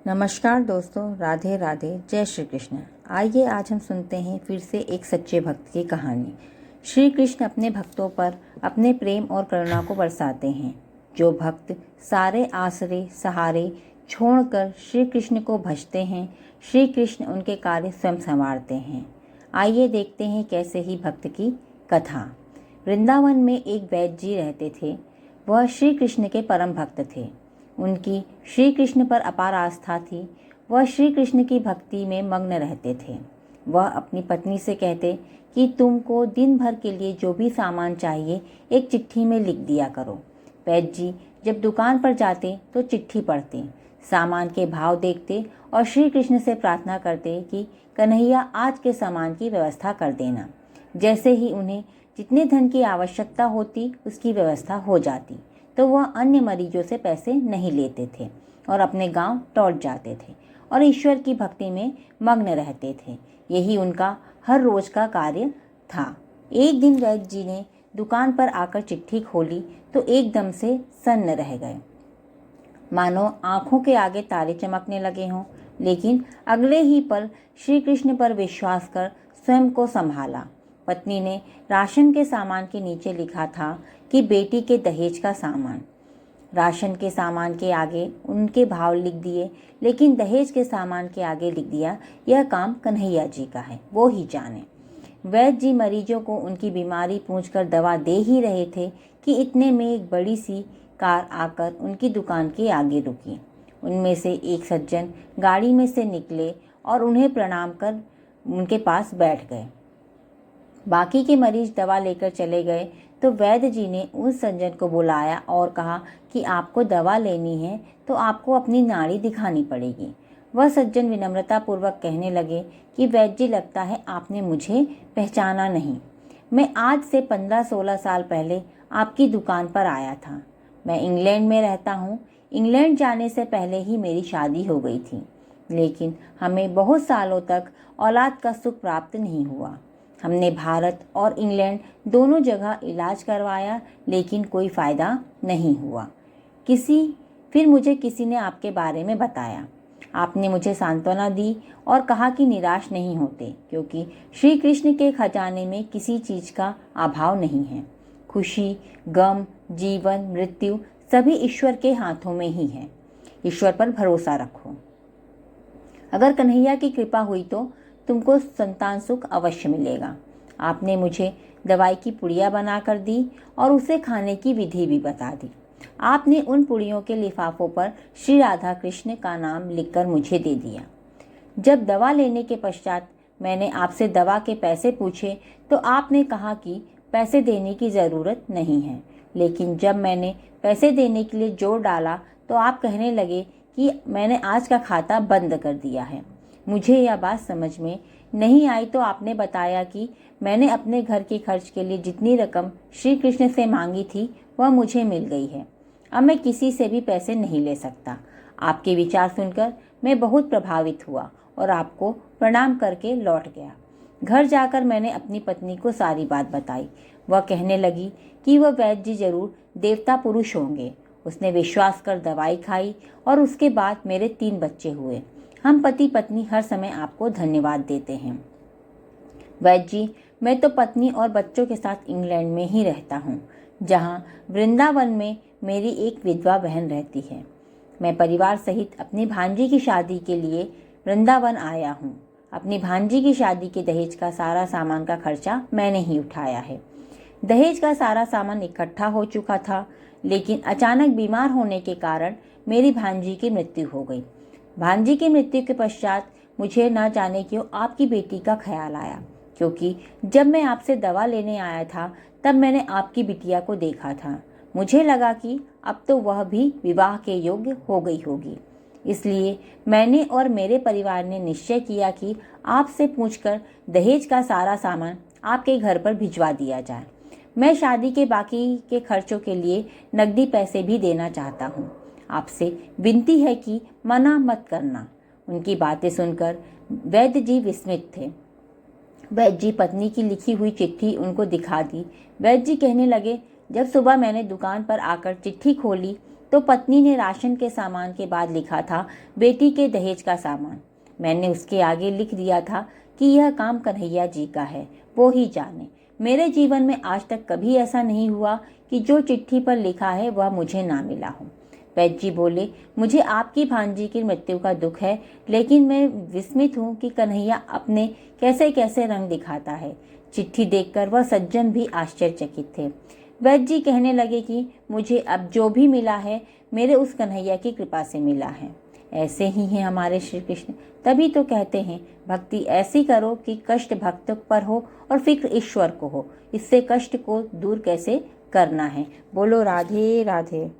नमस्कार दोस्तों, राधे राधे, जय श्री कृष्ण। आइए आज हम सुनते हैं फिर से एक सच्चे भक्त की कहानी। श्री कृष्ण अपने भक्तों पर अपने प्रेम और करुणा को बरसाते हैं। जो भक्त सारे आसरे सहारे छोड़कर श्री कृष्ण को भजते हैं, श्री कृष्ण उनके कार्य स्वयं संवारते हैं। आइए देखते हैं कैसे ही भक्त की कथा। वृंदावन में एक वैद्य जी रहते थे। वह श्री कृष्ण के परम भक्त थे। उनकी श्री कृष्ण पर अपार आस्था थी। वह श्री कृष्ण की भक्ति में मग्न रहते थे। वह अपनी पत्नी से कहते कि तुमको दिन भर के लिए जो भी सामान चाहिए एक चिट्ठी में लिख दिया करो। वैद्य जी जब दुकान पर जाते तो चिट्ठी पढ़ते, सामान के भाव देखते और श्री कृष्ण से प्रार्थना करते कि कन्हैया आज के सामान की व्यवस्था कर देना। जैसे ही उन्हें जितने धन की आवश्यकता होती उसकी व्यवस्था हो जाती तो वह अन्य मरीजों से पैसे नहीं लेते थे और अपने गांव लौट जाते थे और ईश्वर की भक्ति में मग्न रहते थे। यही उनका हर रोज का कार्य था। एक दिन वैद्य जी ने दुकान पर आकर चिट्ठी खोली तो एकदम से सन्न रह गए, मानो आंखों के आगे तारे चमकने लगे हों। लेकिन अगले ही पल श्री कृष्ण पर विश्वास कर स्वयं को संभाला। पत्नी ने राशन के सामान के नीचे लिखा था कि बेटी के दहेज का सामान। राशन के सामान के आगे उनके भाव लिख दिए, लेकिन दहेज के सामान के आगे लिख दिया यह काम कन्हैया जी का है, वो ही जाने। वैद्य जी मरीजों को उनकी बीमारी पूछकर दवा दे ही रहे थे कि इतने में एक बड़ी सी कार आकर उनकी दुकान के आगे रुकी। उनमें से एक सज्जन गाड़ी में से निकले और उन्हें प्रणाम कर उनके पास बैठ गए। बाकी के मरीज दवा लेकर चले गए तो वैद्य जी ने उस सज्जन को बुलाया और कहा कि आपको दवा लेनी है तो आपको अपनी नाड़ी दिखानी पड़ेगी। वह सज्जन विनम्रता पूर्वक कहने लगे कि वैद्य जी, लगता है आपने मुझे पहचाना नहीं। मैं आज से 15-16 साल पहले आपकी दुकान पर आया था। मैं इंग्लैंड में रहता हूँ। इंग्लैंड जाने से पहले ही मेरी शादी हो गई थी, लेकिन हमें बहुत सालों तक औलाद का सुख प्राप्त नहीं हुआ। हमने भारत और इंग्लैंड दोनों जगह इलाज करवाया, लेकिन कोई फ़ायदा नहीं हुआ। फिर मुझे किसी ने आपके बारे में बताया। आपने मुझे सांत्वना दी और कहा कि निराश नहीं होते, क्योंकि श्री कृष्ण के खजाने में किसी चीज़ का अभाव नहीं है। खुशी, गम, जीवन, मृत्यु सभी ईश्वर के हाथों में ही है। ईश्वर पर भरोसा रखो। अगर कन्हैया की कृपा हुई तो तुमको संतान सुख अवश्य मिलेगा। आपने मुझे दवाई की पुड़िया बनाकर दी और उसे खाने की विधि भी बता दी। आपने उन पुड़ियों के लिफाफों पर श्री राधा कृष्ण का नाम लिखकर मुझे दे दिया। जब दवा लेने के पश्चात मैंने आपसे दवा के पैसे पूछे तो आपने कहा कि पैसे देने की ज़रूरत नहीं है, लेकिन जब मैंने पैसे देने के लिए जोर डाला तो आप कहने लगे कि मैंने आज का खाता बंद कर दिया है। मुझे यह बात समझ में नहीं आई तो आपने बताया कि मैंने अपने घर के खर्च के लिए जितनी रकम श्री कृष्ण से मांगी थी वह मुझे मिल गई है। अब मैं किसी से भी पैसे नहीं ले सकता। आपके विचार सुनकर मैं बहुत प्रभावित हुआ और आपको प्रणाम करके लौट गया। घर जाकर मैंने अपनी पत्नी को सारी बात बताई। वह कहने लगी कि वह वैद्य जी जरूर देवता पुरुष होंगे। उसने विश्वास कर दवाई खाई और उसके बाद मेरे 3 बच्चे हुए। हम पति पत्नी हर समय आपको धन्यवाद देते हैं। वैद्य जी, मैं तो पत्नी और बच्चों के साथ इंग्लैंड में ही रहता हूँ, जहाँ वृंदावन में मेरी एक विधवा बहन रहती है। मैं परिवार सहित अपनी भांजी की शादी के लिए वृंदावन आया हूँ। अपनी भांजी की शादी के दहेज का सारा सामान का खर्चा मैंने ही उठाया है। दहेज का सारा सामान इकट्ठा हो चुका था, लेकिन अचानक बीमार होने के कारण मेरी भांजी की मृत्यु हो गई। भांजी की मृत्यु के पश्चात मुझे न जाने क्यों आपकी बेटी का ख्याल आया, क्योंकि जब मैं आपसे दवा लेने आया था तब मैंने आपकी बिटिया को देखा था। मुझे लगा कि अब तो वह भी विवाह के योग्य हो गई होगी। इसलिए मैंने और मेरे परिवार ने निश्चय किया कि आपसे पूछकर दहेज का सारा सामान आपके घर पर भिजवा दिया जाए। मैं शादी के बाकी के खर्चों के लिए नकदी पैसे भी देना चाहता हूँ। आपसे विनती है कि मना मत करना। उनकी बातें सुनकर वैद्य जी विस्मित थे। वैद्य जी पत्नी की लिखी हुई चिट्ठी उनको दिखा दी। वैद्य जी कहने लगे, जब सुबह मैंने दुकान पर आकर चिट्ठी खोली तो पत्नी ने राशन के सामान के बाद लिखा था बेटी के दहेज का सामान। मैंने उसके आगे लिख दिया था कि यह काम कन्हैया जी का है, वो ही जाने। मेरे जीवन में आज तक कभी ऐसा नहीं हुआ कि जो चिट्ठी पर लिखा है वह मुझे ना मिला हो। वैद्य जी बोले, मुझे आपकी भांजी की मृत्यु का दुख है, लेकिन मैं विस्मित हूँ कि कन्हैया अपने कैसे कैसे रंग दिखाता है। चिट्ठी देखकर वह सज्जन भी आश्चर्यचकित थे। वैद्य जी कहने लगे कि मुझे अब जो भी मिला है मेरे उस कन्हैया की कृपा से मिला है। ऐसे ही हैं हमारे श्री कृष्ण। तभी तो कहते हैं भक्ति ऐसी करो कि कष्ट भक्त पर हो और फिक्र ईश्वर को हो। इससे कष्ट को दूर कैसे करना है। बोलो राधे राधे।